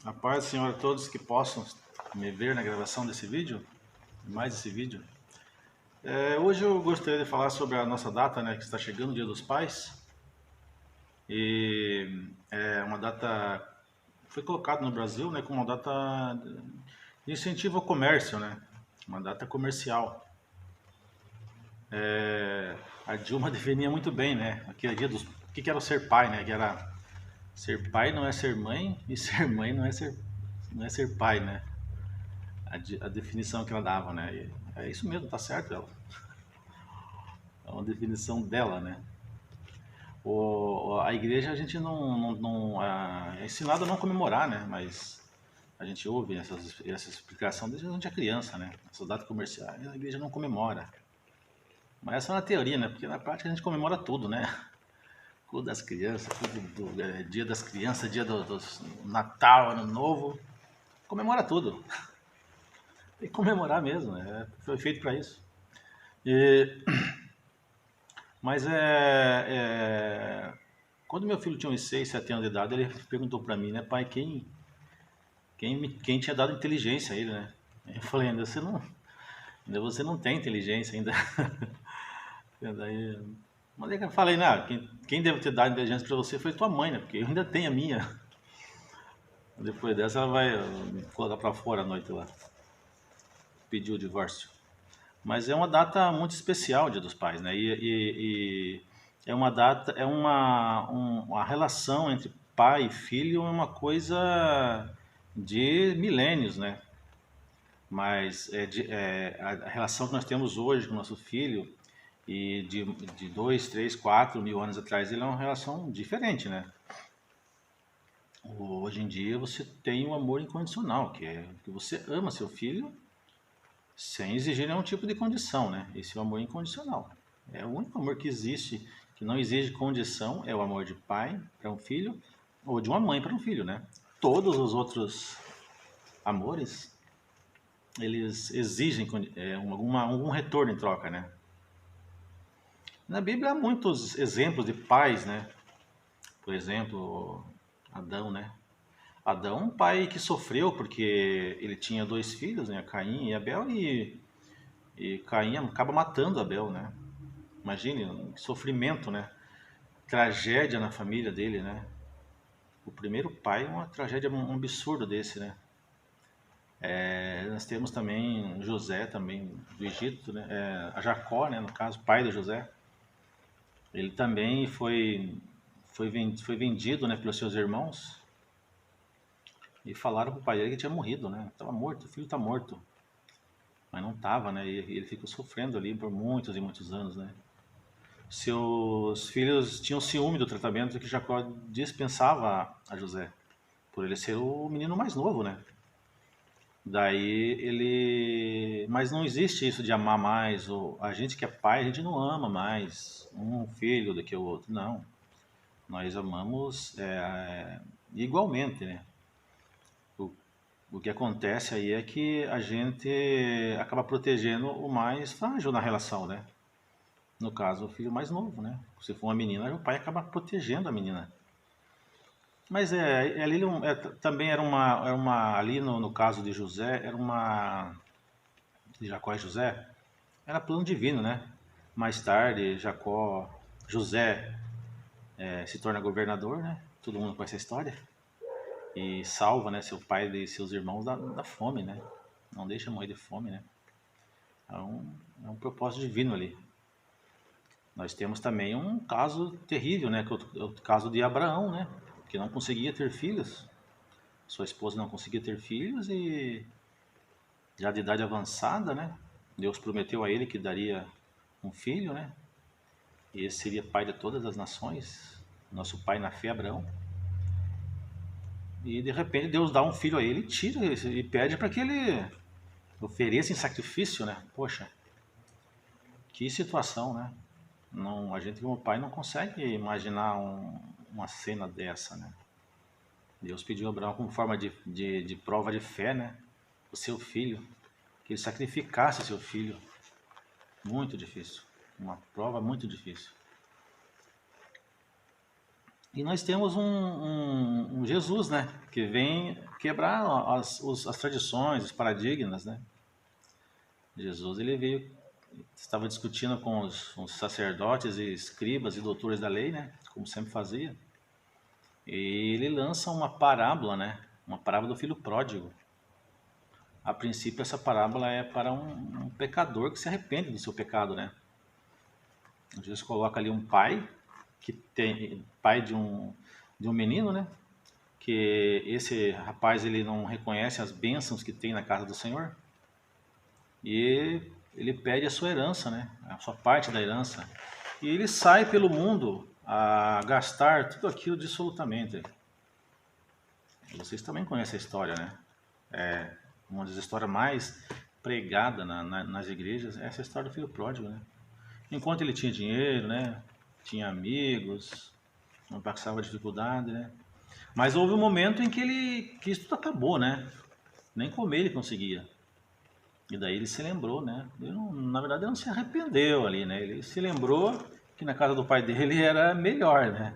A paz do Senhor a todos que possam me ver na gravação desse vídeo, mais esse vídeo. Hoje eu gostaria de falar sobre a nossa data, né, que está chegando, o Dia dos Pais. E é uma data foi colocada no Brasil, né, como uma data de incentivo ao comércio, né, uma data comercial. A Dilma definia muito bem, né, aquele dia dos, o que era o ser pai, né, que era ser pai não é ser mãe e ser mãe não é ser pai, né. A definição que ela dava, né? E é isso mesmo, tá certo ela. É uma definição dela, né? A igreja a gente é ensinado a não comemorar, né? Mas a gente ouve essa explicação desde que a gente é criança, né? Essas datas comerciais, a igreja não comemora. Mas essa é uma teoria, né? Porque na prática a gente comemora tudo, né? Dia das crianças, dia das crianças, do Natal, Ano Novo, comemora tudo. Tem que comemorar mesmo, né? Foi feito para isso. E Mas quando meu filho tinha uns 6, 7 anos de idade, ele perguntou para mim, né, pai, quem tinha dado inteligência a ele, né? Eu falei, ainda você não tem inteligência ainda. E daí, mas aí eu falei, não, quem deve ter dado inteligência para você foi tua mãe, né? Porque eu ainda tenho a minha. Depois dessa ela vai colocar para fora à noite lá, pedir o divórcio. Mas é uma data muito especial, o Dia dos Pais, né? E é uma data, a relação entre pai e filho é uma coisa de milênios, né? Mas a relação que nós temos hoje com o nosso filho e de 2, 3, 4 mil anos atrás, ele é uma relação diferente, né? Hoje em dia você tem um amor incondicional, que é que você ama seu filho sem exigir nenhum tipo de condição, né? Esse é o amor incondicional. É o único amor que existe, que não exige condição, é o amor de pai para um filho ou de uma mãe para um filho, né? Todos os outros amores, eles exigem algum retorno em troca, né? Na Bíblia há muitos exemplos de pais, né? Por exemplo, Adão, né? Adão, um pai que sofreu porque ele tinha dois filhos, né? Caim e Abel, e Caim acaba matando Abel, né? Imagine, um sofrimento, né? Tragédia na família dele, né? O primeiro pai, uma tragédia, um absurdo desse, né? Nós temos também José, também do Egito, né? A Jacó, né? No caso, pai de José. Ele também foi vendido, né? Pelos seus irmãos e falaram pro pai dele que tinha morrido, né? Tava morto, o filho tá morto. Mas não tava, né? E ele ficou sofrendo ali por muitos e muitos anos, né? Seus filhos tinham ciúme do tratamento que Jacó dispensava a José, por ele ser o menino mais novo, né? Daí ele. Mas não existe isso de amar mais. A gente que é pai, a gente não ama mais um filho do que o outro. Não. Nós amamos igualmente, né? O, o que acontece aí é que a gente acaba protegendo o mais frágil na relação, né? No caso, o filho mais novo, né? Se for uma menina, o pai acaba protegendo a menina. Mas ali também ali no caso de José, de Jacó e José, era plano divino, né? Mais tarde, José se torna governador, né? Todo mundo conhece a história. E salva, né, seu pai e seus irmãos da fome, né? Não deixa morrer de fome, né? É um propósito divino ali. Nós temos também um caso terrível, né? Que é o caso de Abraão, né? Que não conseguia ter filhos. Sua esposa não conseguia ter filhos e já de idade avançada, né? Deus prometeu a ele que daria um filho, né? E esse seria pai de todas as nações, nosso pai na fé, Abraão. E de repente Deus dá um filho a ele e tira e pede para que ele ofereça em sacrifício, né? Poxa, que situação, né? Não, a gente como pai não consegue imaginar uma cena dessa, né? Deus pediu a Abraão como forma de prova de fé, né? O seu filho, que ele sacrificasse seu filho. Muito difícil. Uma prova muito difícil. E nós temos um Jesus, né? Que vem quebrar as tradições, os paradigmas, né? Jesus, ele veio, estava discutindo com os sacerdotes e escribas e doutores da lei, né? Como sempre fazia. E ele lança uma parábola, né? Uma parábola do filho pródigo. A princípio, essa parábola é para um pecador que se arrepende do seu pecado, né? Jesus coloca ali um pai, que tem pai de um menino, né? Que esse rapaz ele não reconhece as bênçãos que tem na casa do Senhor e ele pede a sua herança, né? A sua parte da herança. E ele sai pelo mundo a gastar tudo aquilo dissolutamente. Vocês também conhecem a história, né? É uma das histórias mais pregadas nas igrejas, essa é a história do filho pródigo, né? Enquanto ele tinha dinheiro, né? Tinha amigos, não passava dificuldade, né? Mas houve um momento em que isso tudo acabou, né? Nem comer ele conseguia. E daí ele se lembrou, né? Ele não, na verdade ele não se arrependeu ali, né? Ele se lembrou que na casa do pai dele era melhor, né?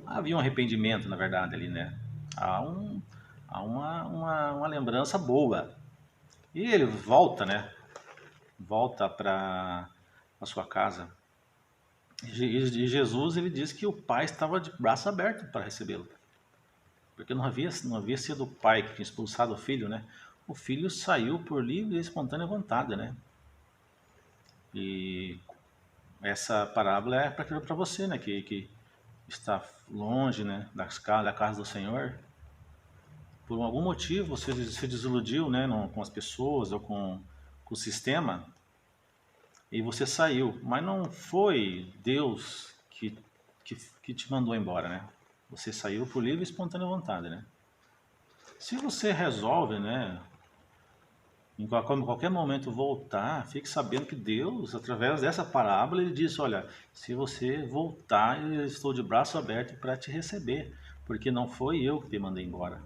Havia um arrependimento, na verdade, ali, né? Há, um, há uma lembrança boa. E ele volta, né? Volta para a sua casa. E Jesus, ele diz que o pai estava de braço aberto para recebê-lo. Porque não havia sido o pai que tinha expulsado o filho, né? O filho saiu por livre e espontânea vontade, né? E essa parábola é para você, né? Que está longe, né? Da casa do Senhor. Por algum motivo você se desiludiu, né? Com as pessoas ou com o sistema e você saiu. Mas não foi Deus que te mandou embora, né? Você saiu por livre e espontânea vontade, né? Se você resolve, né? Em qualquer momento voltar, fique sabendo que Deus, através dessa parábola, ele disse: olha, se você voltar, eu estou de braço aberto para te receber, porque não foi eu que te mandei embora,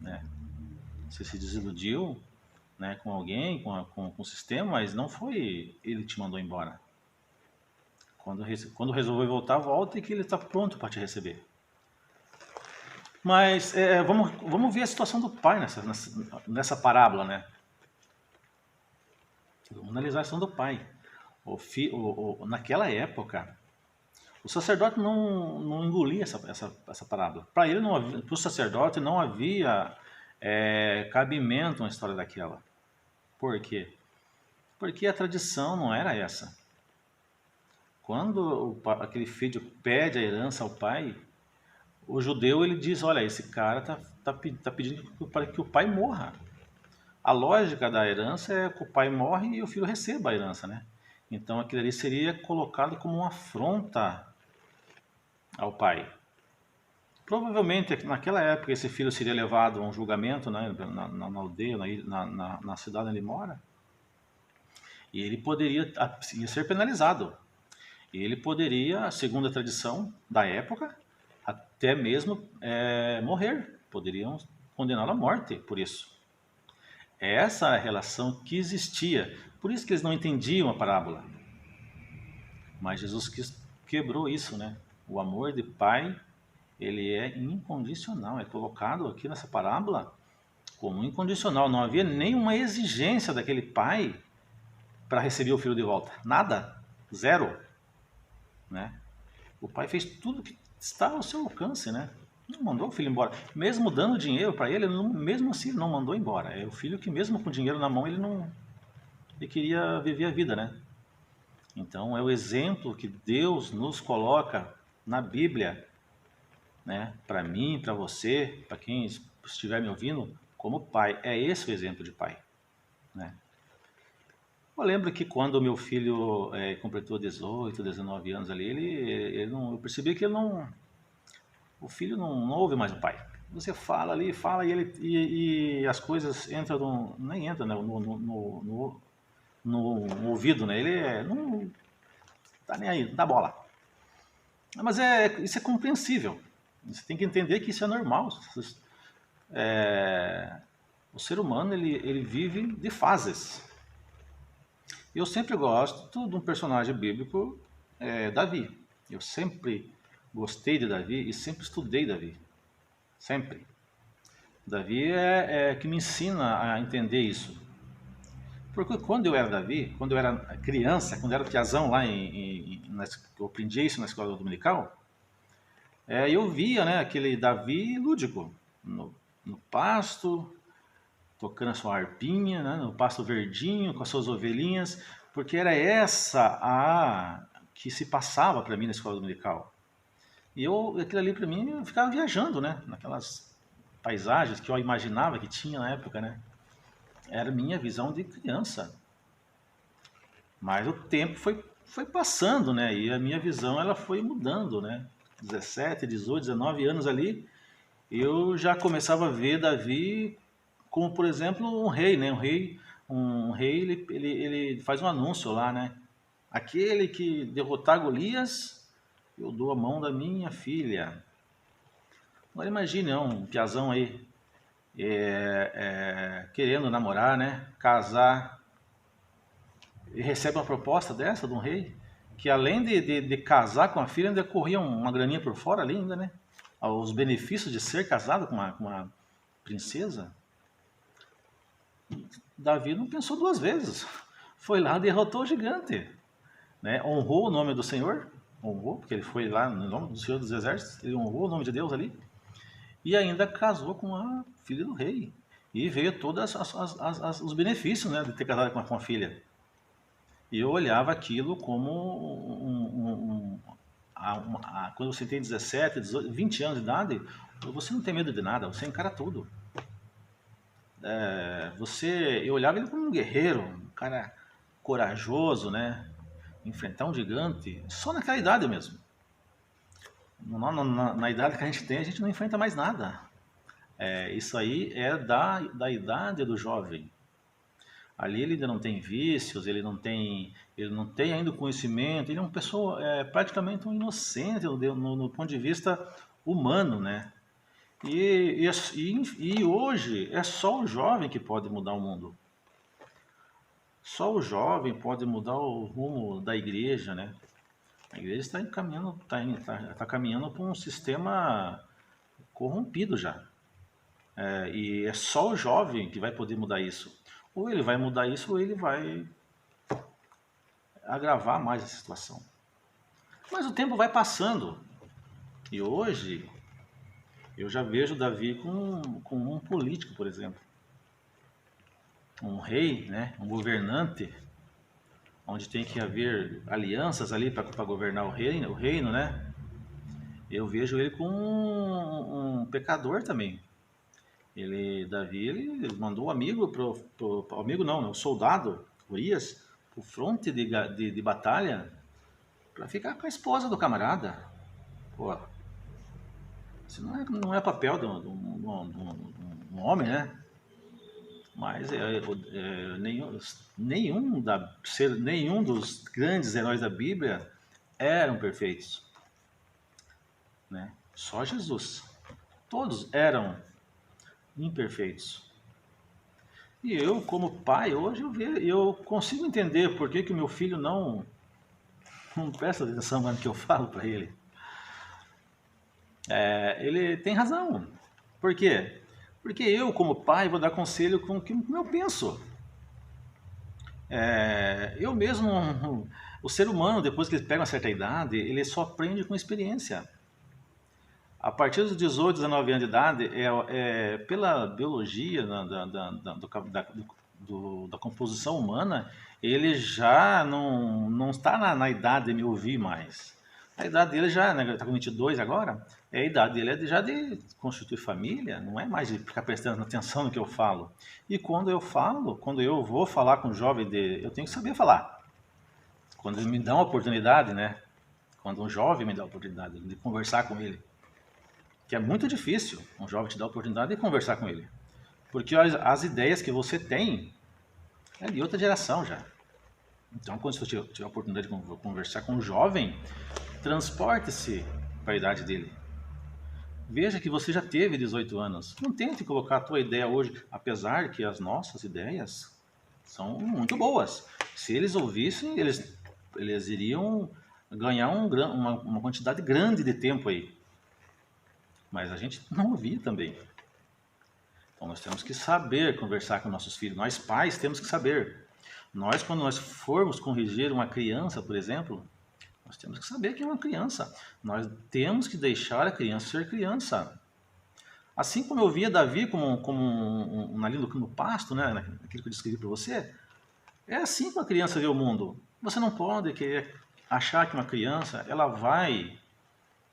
né? Você se desiludiu, né, com alguém, com o sistema, mas não foi ele que te mandou embora. Quando resolver voltar, volta e que ele está pronto para te receber. Mas vamos ver a situação do pai nessa parábola, né? Vamos analisar a situação do pai. Naquela época, o sacerdote não engolia essa parábola. Para ele, para o sacerdote, não havia cabimento uma história daquela. Por quê? Porque a tradição não era essa. Quando aquele filho pede a herança ao pai, o judeu ele diz: olha, esse cara tá pedindo para que o pai morra. A lógica da herança é que o pai morre e o filho receba a herança, né? Então aquilo ali seria colocado como uma afronta ao pai. Provavelmente naquela época esse filho seria levado a um julgamento, né, na aldeia, na cidade onde ele mora, e ele poderia ser penalizado. E ele poderia, segundo a tradição da época, até mesmo morrer. Poderiam condená-lo à morte por isso. Essa é a relação que existia. Por isso que eles não entendiam a parábola. Mas Jesus quebrou isso, né? O amor de pai, ele é incondicional. É colocado aqui nessa parábola como incondicional. Não havia nenhuma exigência daquele pai para receber o filho de volta. Nada. Zero. Né? O pai fez tudo que está ao seu alcance, né? Não mandou o filho embora. Mesmo dando dinheiro para ele, mesmo assim ele não mandou embora. É o filho que mesmo com dinheiro na mão, ele queria viver a vida, né? Então é o exemplo que Deus nos coloca na Bíblia, né? Para mim, para você, para quem estiver me ouvindo, como pai. É esse o exemplo de pai, né? Eu lembro que quando o meu filho completou 18, 19 anos ali, eu percebi que o filho não ouve mais o pai. Você fala ali, fala e as coisas entram, nem entram, né, no ouvido, né? Ele não tá nem aí, não dá bola. Mas isso é compreensível. Você tem que entender que isso é normal. O ser humano ele vive de fases. Eu sempre gosto de um personagem bíblico, Davi. Eu sempre gostei de Davi e sempre estudei Davi. Sempre. Davi que me ensina a entender isso. Porque quando eu era Davi, quando eu era criança, quando eu era piazão lá eu aprendi isso na escola dominical, eu via, né, aquele Davi lúdico, no pasto, tocando a sua harpinha, né, no pasto verdinho, com as suas ovelhinhas, porque era essa a que se passava para mim na escola dominical. E aquilo ali para mim, eu ficava viajando, né, naquelas paisagens que eu imaginava que tinha na época, né. Era minha visão de criança. Mas o tempo foi passando, né? E a minha visão ela foi mudando, né? 17, 18, 19 anos ali, eu já começava a ver Davi como, por exemplo, um rei, né? Um rei ele faz um anúncio lá, né? Aquele que derrotar Golias, eu dou a mão da minha filha. Agora imagine, um piazão aí querendo namorar, né? Casar, e recebe uma proposta dessa de um rei, que além de casar com a filha, ainda corria uma graninha por fora ali ainda, né? Os benefícios de ser casado com uma princesa. Davi não pensou duas vezes. Foi lá, derrotou o gigante, né? Honrou o nome do Senhor, honrou, porque ele foi lá no nome do Senhor dos Exércitos, ele honrou o nome de Deus ali, e ainda casou com a filha do rei. E veio todos os benefícios, né, de ter casado com a filha. E eu olhava aquilo como quando você tem 17, 18, 20 anos de idade, você não tem medo de nada, você encara tudo. Eu olhava ele como um guerreiro, um cara corajoso, né? Enfrentar um gigante, só naquela idade mesmo. Na idade que a gente tem, a gente não enfrenta mais nada. Isso aí é da idade do jovem. Ali ele ainda não tem vícios, ele não tem ainda o conhecimento, ele é uma pessoa praticamente um inocente no ponto de vista humano, né? E hoje é só o jovem que pode mudar o mundo. Só o jovem pode mudar o rumo da igreja, né? A igreja está caminhando para um sistema corrompido já. E é só o jovem que vai poder mudar isso. Ou ele vai mudar isso, ou ele vai agravar mais a situação. Mas o tempo vai passando. E hoje eu já vejo Davi com um político, por exemplo. Um rei, né? Um governante, onde tem que haver alianças ali para governar o reino, né? Eu vejo ele com um pecador também. Davi, ele mandou o amigo amigo não, o soldado Urias, pro fronte de batalha para ficar com a esposa do camarada. Pô, isso não é papel de um homem, né? Mas nenhum dos grandes heróis da Bíblia eram perfeitos, né? Só Jesus. Todos eram imperfeitos. E eu, como pai, hoje eu consigo entender por que o meu filho não presta atenção no que eu falo para ele. Ele tem razão. Por quê? Porque eu, como pai, vou dar conselho com o que eu penso. Eu mesmo, o ser humano, depois que ele pega uma certa idade, ele só aprende com experiência. A partir dos 18, 19 anos de idade, pela biologia da composição humana, ele já não está na idade de me ouvir mais. A idade dele já, né, está com 22 agora, a idade dele é já de constituir família, não é mais de ficar prestando atenção no que eu falo. E quando eu vou falar com um jovem, eu tenho que saber falar. Quando ele me dá uma oportunidade, né? Quando um jovem me dá a oportunidade de conversar com ele, que é muito difícil um jovem te dar a oportunidade de conversar com ele. Porque as ideias que você tem é de outra geração já. Então, quando você tiver a oportunidade de conversar com um jovem, transporte-se para a idade dele. Veja que você já teve 18 anos. Não tente colocar a tua ideia hoje, apesar que as nossas ideias são muito boas. Se eles ouvissem, eles iriam ganhar uma quantidade grande de tempo aí. Mas a gente não ouvia também. Então nós temos que saber conversar com nossos filhos. Nós pais temos que saber. Quando nós formos corrigir uma criança, por exemplo, nós temos que saber que é uma criança. Nós temos que deixar a criança ser criança. Assim como eu via Davi ali no pasto, né, naquilo que eu descrevi para você, é assim que uma criança vê o mundo. Você não pode querer achar que uma criança ela vai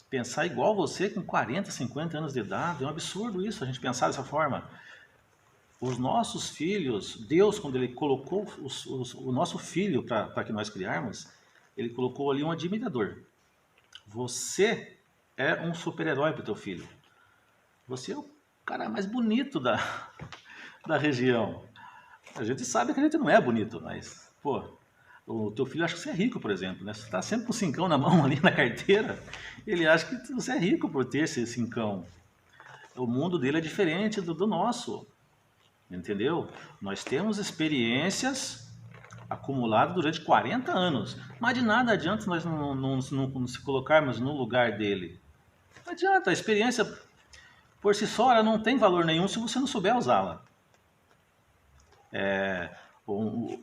pensar igual você com 40, 50 anos de idade. É um absurdo isso, a gente pensar dessa forma. Os nossos filhos, Deus, quando Ele colocou o nosso filho para que nós criarmos, Ele colocou ali um admirador. Você é um super-herói para o teu filho. Você é o cara mais bonito da região. A gente sabe que a gente não é bonito, mas, pô, o teu filho acha que você é rico, por exemplo, né? Você está sempre com o cincão na mão ali na carteira, ele acha que você é rico por ter esse cincão. O mundo dele é diferente do nosso, entendeu? Nós temos experiências acumuladas durante 40 anos, mas de nada adianta nós não se colocarmos no lugar dele. Não adianta, a experiência por si só ela não tem valor nenhum se você não souber usá-la.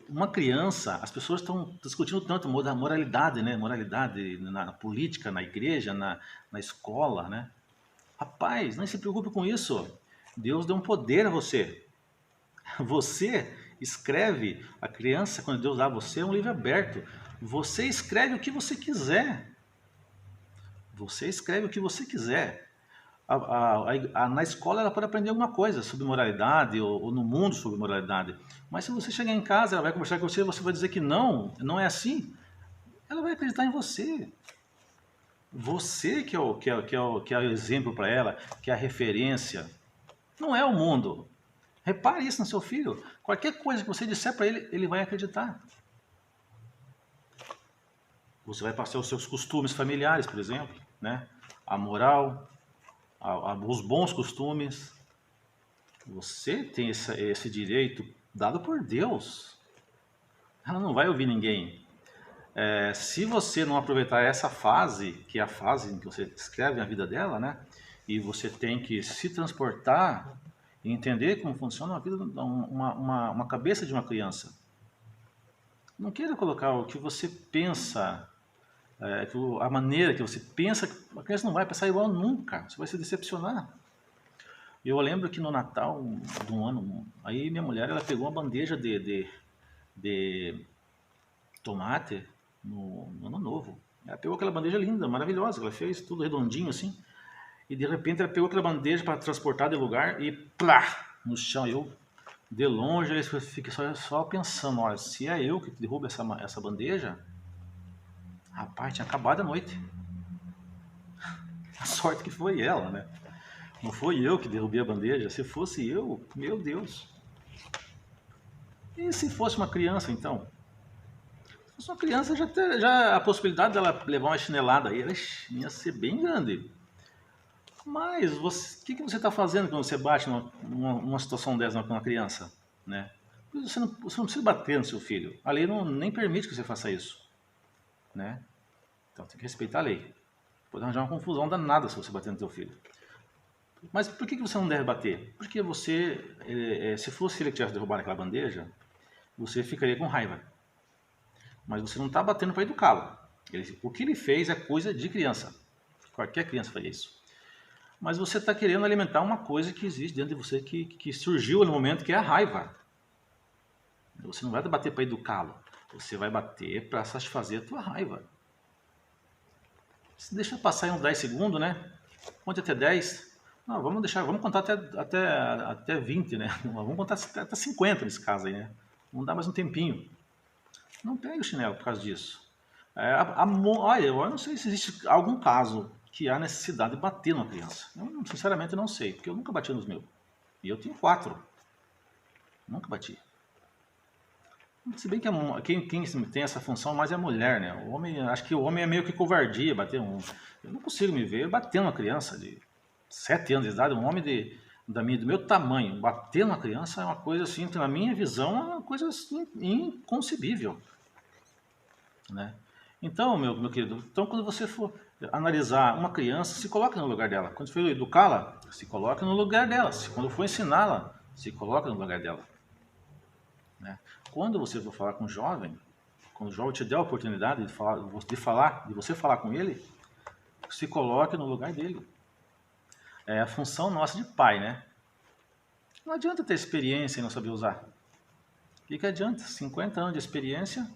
Uma criança, as pessoas estão discutindo tanto moralidade, né? Moralidade na política, na igreja, na escola, né? Rapaz, não se preocupe com isso. Deus deu um poder a você. Você escreve, a criança, quando Deus dá a você, é um livro aberto. Você escreve o que você quiser. Você escreve o que você quiser. Na escola ela pode aprender alguma coisa sobre moralidade ou no mundo sobre moralidade. Mas se você chegar em casa, ela vai conversar com você, você vai dizer que não é assim. Ela vai acreditar em você. Você que é o exemplo para ela, que é a referência. Não é o mundo. Repare isso no seu filho. Qualquer coisa que você disser para ele, ele vai acreditar. Você vai passar os seus costumes familiares, por exemplo, né? A moral, os bons costumes. Você tem esse direito dado por Deus. Ela não vai ouvir ninguém. Se você não aproveitar essa fase, que é a fase em que você escreve a vida dela, né? E você tem que se transportar e entender como funciona a vida, uma cabeça de uma criança. Não queira colocar o que você pensa, a maneira que você pensa, a criança não vai pensar igual nunca, você vai se decepcionar. Eu lembro que no Natal de um ano, aí minha mulher ela pegou uma bandeja de tomate no Ano Novo. Ela pegou aquela bandeja linda, maravilhosa, ela fez tudo redondinho assim, e de repente ela pegou aquela bandeja para transportar de lugar e plá, no chão. Eu, de longe, eu fiquei só pensando, olha, se é eu que derrubo essa bandeja, rapaz, tinha acabado a noite. A sorte que foi ela, né? Não foi eu que derrubei a bandeja. Se fosse eu, meu Deus. E se fosse uma criança, então? Se fosse uma criança, já a possibilidade dela levar uma chinelada aí ia ser bem grande. Mas o que você está fazendo quando você bate numa situação dessa com uma criança? Né? Você não precisa bater no seu filho. A lei nem permite que você faça isso. Né? Então tem que respeitar a lei. Pode arranjar uma confusão danada se você bater no seu filho. Mas por que você não deve bater? Porque você, se fosse ele que tivesse derrubado aquela bandeja, você ficaria com raiva. Mas você não está batendo para educá-lo. O que ele fez é coisa de criança. Qualquer criança faria isso. Mas você está querendo alimentar uma coisa que existe dentro de você, que surgiu no momento, que é a raiva. Você não vai bater para educá-lo. Você vai bater para satisfazer a tua raiva. Você deixa passar em uns 10 segundos, né? Conte até 10. Não, vamos contar até 20, né? Vamos contar até 50 nesse caso aí, né? Vamos dar mais um tempinho. Não pegue o chinelo por causa disso. Olha, eu não sei se existe algum caso que há necessidade de bater numa criança. Eu, sinceramente, não sei, porque eu nunca bati nos meus. E eu tenho 4. Nunca bati. Se bem que quem tem essa função mais é a mulher, né? O homem, acho que o homem é meio que covardia bater Eu não consigo me ver batendo uma criança de 7 anos de idade, um homem do meu tamanho, bater numa criança é uma coisa assim, na minha visão, é uma coisa assim, inconcebível. Né? Então, meu querido, então quando você for analisar uma criança, se coloque no lugar dela. Quando for educá-la, se coloque no lugar dela. Quando for ensiná-la, se coloque no lugar dela. Né? Quando você for falar com um jovem, quando o jovem te der a oportunidade de você falar com ele, se coloque no lugar dele. É a função nossa de pai, né? Não adianta ter experiência e não saber usar. O que adianta? 50 anos de experiência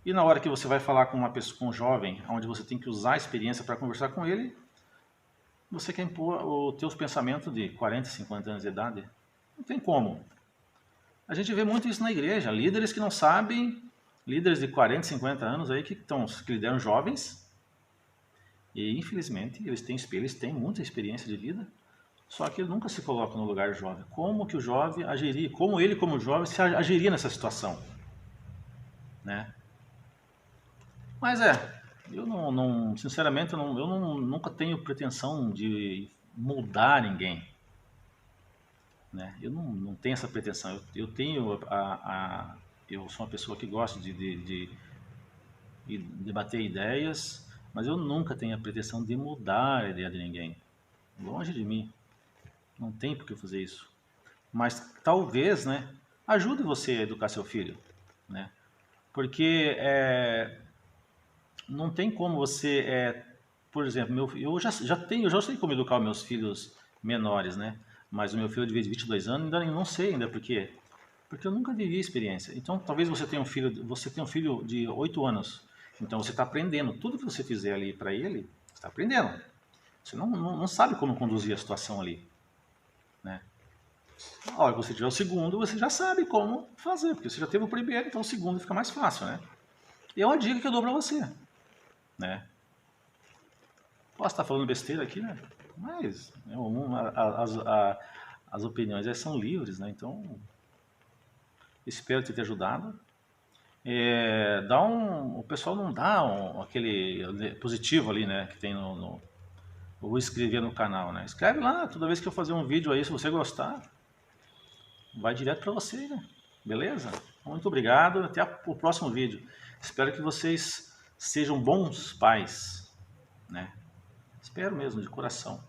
e na hora que você vai falar com uma pessoa, com um jovem, onde você tem que usar a experiência para conversar com ele, você quer impor os teus pensamentos de 40, 50 anos de idade? Não tem como. A gente vê muito isso na igreja, líderes que não sabem, líderes de 40, 50 anos aí que lideram jovens e infelizmente eles têm muita experiência de vida, só que nunca se colocam no lugar do jovem. Como que o jovem agiria, como ele como jovem se agiria nessa situação, né? Mas eu sinceramente, nunca tenho pretensão de mudar ninguém, né? Eu não tenho essa pretensão. Eu tenho eu sou uma pessoa que gosta de debater ideias, mas eu nunca tenho a pretensão de mudar a ideia de ninguém. Longe de mim. Não tem por que fazer isso. Mas talvez, né, ajude você a educar seu filho, né? Porque não tem como você, por exemplo, eu já sei como educar os meus filhos menores, né? Mas o meu filho de 22 anos ainda não sei ainda por quê. Porque eu nunca vivi a experiência. Então, talvez você tenha um filho de 8 anos. Então, você está aprendendo. Tudo que você fizer ali para ele, você está aprendendo. Você não sabe como conduzir a situação ali, né? A hora que você tiver o segundo, você já sabe como fazer, porque você já teve o primeiro, então o segundo fica mais fácil, né? E é uma dica que eu dou para você, né? Posso estar falando besteira aqui, né? Mas as opiniões são livres, né? Então, espero ter te ajudado. O pessoal não dá aquele positivo ali, né? Que tem vou escrever no canal, né? Escreve lá, toda vez que eu fazer um vídeo aí, se você gostar, vai direto para você, né? Beleza? Muito obrigado, até o próximo vídeo. Espero que vocês sejam bons pais, né? Espero mesmo, de coração.